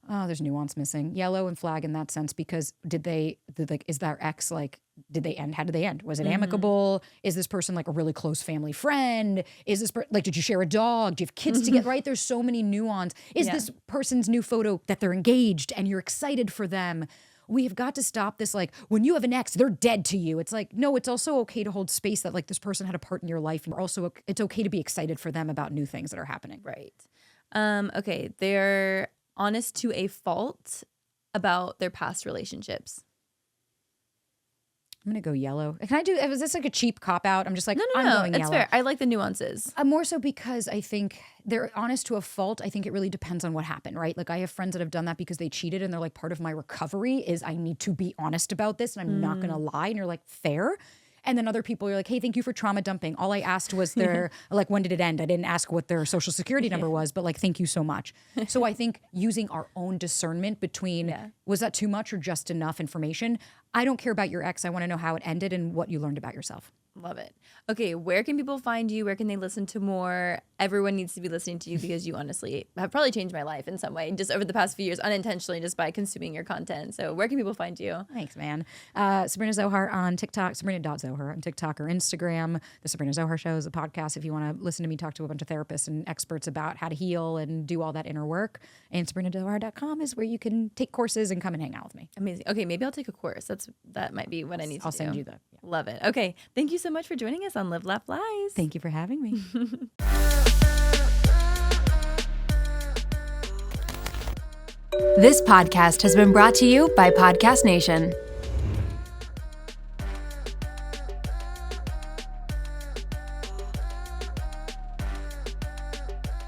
Oh, there's nuance missing. Yellow and flag in that sense because is their ex like, did they end? How did they end? Was it amicable? Is this person like a really close family friend? Is this did you share a dog? Do you have kids together? Right? There's so many nuance. Is this person's new photo that they're engaged and you're excited for them? We have got to stop this, like, when you have an ex, they're dead to you. It's like, no, it's also okay to hold space that, like, this person had a part in your life. And also, it's okay to be excited for them about new things that are happening. Right. Okay. They're honest to a fault about their past relationships. I'm going to go yellow. Can I do, is this like a cheap cop out? I'm just like, No, I'm going it's yellow. fair. I like the nuances. More so because I think they're honest to a fault. I think it really depends on what happened, right? Like I have friends that have done that because they cheated and they're like, part of my recovery is I need to be honest about this and I'm not going to lie. And you're like, fair. And then other people are like, hey, thank you for trauma dumping. All I asked was their, like, when did it end? I didn't ask what their social security number was, but like, thank you so much. So I think using our own discernment between, was that too much or just enough information? I don't care about your ex. I want to know how it ended and what you learned about yourself. Love it. Okay, where can people find you? Where can they listen to more? Everyone needs to be listening to you because you honestly have probably changed my life in some way, just over the past few years, unintentionally, just by consuming your content. So where can people find you? Thanks, man. Sabrina Zohar on TikTok, Sabrina.Zohar on TikTok or Instagram. The Sabrina Zohar Show is a podcast if you want to listen to me talk to a bunch of therapists and experts about how to heal and do all that inner work. And SabrinaZohar.com is where you can take courses and come and hang out with me. Amazing. Okay, maybe I'll take a course. That might be what I need to do. I'll send you that. Yeah. Love it. Okay, thank you so much for joining us on Live, Laugh, Lies. Thank you for having me. This podcast has been brought to you by Podcast Nation.